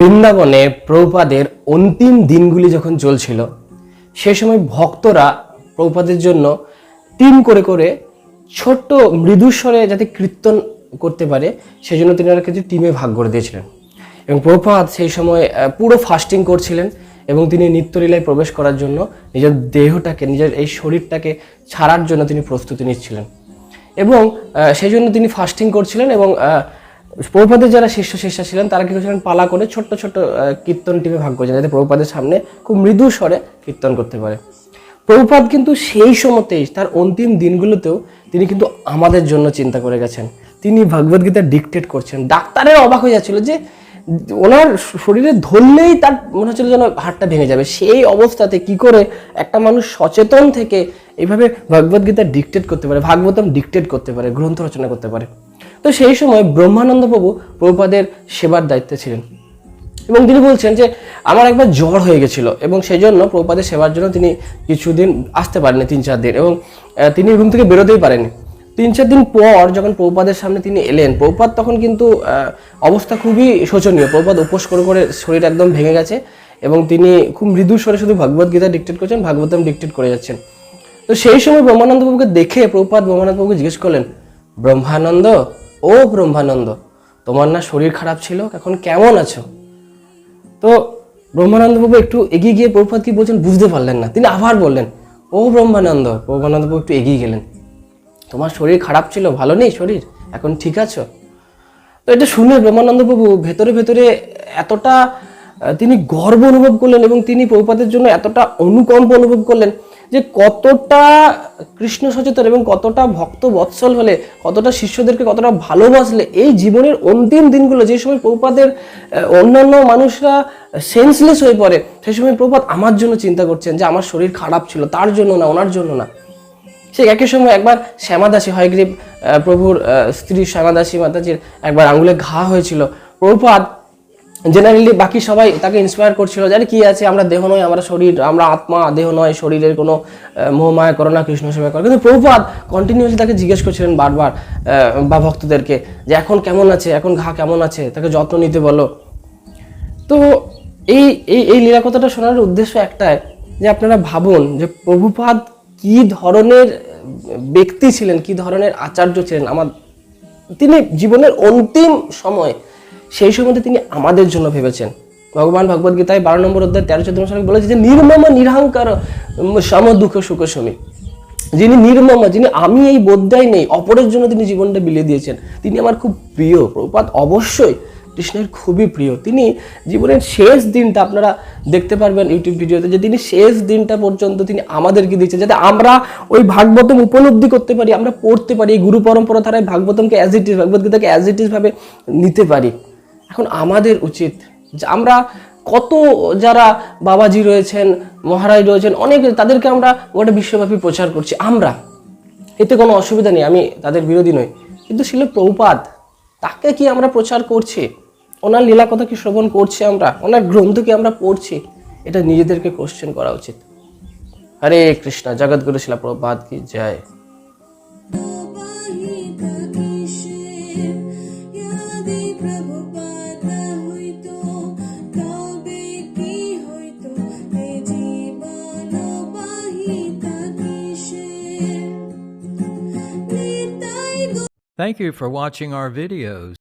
বৃন্দাবনে প্রভুপাদের অন্তিম দিনগুলি যখন চলছিল, সে সময় ভক্তরা প্রভুপাদের জন্য টিম করে করে ছোট্ট মৃদুস্বরে যাতে কীর্তন করতে পারে সেজন্য তিনি কিছু টিমে ভাগ করে দিয়েছিলেন। এবং প্রভুপাদ সেই সময় পুরো ফাস্টিং করছিলেন এবং তিনি নিত্যলীলায় প্রবেশ করার জন্য নিজের দেহটাকে, নিজের এই শরীরটাকে ছাড়ার জন্য তিনি প্রস্তুতি নিচ্ছিলেন এবং সেই জন্য তিনি ফাস্টিং করছিলেন। এবং প্রভুপাদের যারা শিষ্যা ছিলেন তারা কি করেছিলেন, পালা করে ছোট্ট ছোট্ট কীর্তন টিমে ভাগ করেছেন যাতে প্রভুপাদের সামনে খুব মৃদু স্বরে কীর্তন করতে পারে। প্রভুপাদ কিন্তু সেই সময়তেই তার অন্তিম দিনগুলোতেও তিনি কিন্তু আমাদের জন্য চিন্তা করে গেছেন। তিনি ভগবদ্গীতা ডিকটেট করছেন। ডাক্তারের অবাক হয়ে যাচ্ছিল যে ওনার শরীরে ধরলেই তার মনে হচ্ছিল যেন হাড়টা ভেঙে যাবে। সেই অবস্থাতে কি করে একটা মানুষ সচেতন থেকে এইভাবে ভগবদ্গীতা ডিকটেট করতে পারে, ভাগবতম ডিকটেট করতে পারে, গ্রন্থ রচনা করতে পারে। তো সেই সময় ব্রহ্মানন্দ প্রভু প্রভুপাদের সেবার দায়িত্বে ছিলেন এবং তিনি বলছেন যে আমার একবার জ্বর হয়ে গেছিল এবং সেই জন্য প্রভুপাদের সেবার জন্য তিনি কিছুদিন আসতে পারেনি, 3-4 দিন, এবং তিনি রুম থেকে বেরোতেই পারেনি। 3-4 দিন পর যখন প্রভুপাদের সামনে তিনি এলেন, প্রভুপাদ তখন কিন্তু অবস্থা খুবই শোচনীয়। প্রভুপাদ উপোস করে করে শরীর একদম ভেঙে গেছে এবং তিনি খুব মৃদু স্বরে শুধু ভগবদ্গীতা ডিকটেট করছেন, ভাগবতম ডিকটেট করে যাচ্ছেন। তো সেই সময় ব্রহ্মানন্দ প্রভুকে দেখে প্রভুপাদ ব্রহ্মানন্দ প্রভুকে জিজ্ঞেস করলেন, ব্রহ্মানন্দ, ও ব্রহ্মানন্দ, তোমার না শরীর খারাপ ছিল, এখন কেমন আছো? তো ব্রহ্মানন্দ প্রভু একটু এগিয়ে গিয়ে প্রভুপাদ কি বলছেন বুঝতে পারলেন না। তিনি আবার বললেন, ও ব্রহ্মানন্দ। ব্রহ্মানন্দ প্রভু একটু এগিয়ে গেলেন, তোমার শরীর খারাপ ছিল, ভালো নেই শরীর, এখন ঠিক আছো? তো এটা শুনে ব্রহ্মানন্দ প্রভু ভেতরে ভেতরে এতটা তিনি গর্ব অনুভব করলেন এবং তিনি প্রভুপাদের জন্য এতটা অনুকম্প অনুভব করলেন যে কতটা কৃষ্ণ সচেতন এবং কতটা ভক্ত বৎসল হলে, কতটা শিষ্যদেরকে কতটা ভালোবাসলে এই জীবনের অন্তিম দিনগুলো, যে সময় প্রভুপাদের অন্যান্য মানুষরা সেন্সলেস হয়ে পড়ে, সেই সময় প্রভুপাদ আমার জন্য চিন্তা করছেন যে আমার শরীর খারাপ ছিল, তার জন্য না, ওনার জন্য না। সে একই সময় একবার শ্যামাদাসী হয়গ্রীব প্রভুর স্ত্রী শ্যামাদাসী মাতাজির একবার আঙুলে ঘা হয়েছিল। প্রভুপাদ জেনারেলি বাকি সবাই তাকে ইন্সপায়ার করছিল যে কি আছে, আমরা দেহ নয়, আমরা শরীর, আমরা আত্মা, দেহ নয়, শরীরের কোনো মোহমায়া করো না, কৃষ্ণ সেবা করো। কিন্তু প্রভুপাদ কন্টিনিউয়াসলি তাকে জিজ্ঞেস করছিলেন বারবার বা ভক্তদেরকে যে এখন কেমন আছে, এখন ঘা কেমন আছে, তাকে যত্ন নিতে বলো। তো এই এই এই লীলা কথাটা শোনার উদ্দেশ্য একটাই যে আপনারা ভাবুন যে প্রভুপাদ কি ধরনের ব্যক্তি ছিলেন, কি ধরনের আচার্য ছিলেন। তিনি জীবনের অন্তিম সময়, সেই সময়তে তিনি আমাদের জন্য ভেবেছেন। ভগবান ভগবদ্গীতায় 12 নম্বর অধ্যায় 13-14 শ্লোকে বলেছে যে নির্মম নিরহংকার সম দুঃখ সুখ সমী, যিনি নির্মম, যিনি আমি এই বোধটাই নেই, অপরের জন্য তিনি জীবনটা বিলিয়ে দিয়েছেন, তিনি আমার খুব প্রিয়। প্রভুপাদ অবশ্যই কৃষ্ণের খুবই প্রিয়। তিনি জীবনের শেষ দিনটা আপনারা দেখতে পারবেন ইউটিউব ভিডিওতে যে তিনি শেষ দিনটা পর্যন্ত তিনি আমাদেরকে দিচ্ছেন যাতে আমরা ওই ভাগবতম উপলব্ধি করতে পারি, আমরা পড়তে পারি, এই গুরু পরম্পরা ধারায় ভাগবতমকে অ্যাজ ইট ইজ, ভগবদ্গীতাকে অ্যাজ ইট ইজ ভাবে নিতে পারি। এখন আমাদের উচিত যে আমরা কত যারা বাবাজি রয়েছেন, মহারাজ রয়েছেন, অনেক তাদেরকে আমরা গোটা বিশ্বব্যাপী প্রচার করছি, আমরা এতে কোনো অসুবিধা নেই, আমি তাদের বিরোধী নই। কিন্তু ছিল প্রভুপাদ, তাকে কি আমরা প্রচার করছি? ওনার লীলা কথা কি শ্রবণ করছি আমরা? ওনার গ্রন্থ কি আমরা পড়ছি? এটা নিজেদেরকে কোশ্চেন করা উচিত। হরে কৃষ্ণ। জগৎগুরু শিলা প্রভুপাদ কি জয়। Thank you for watching our videos.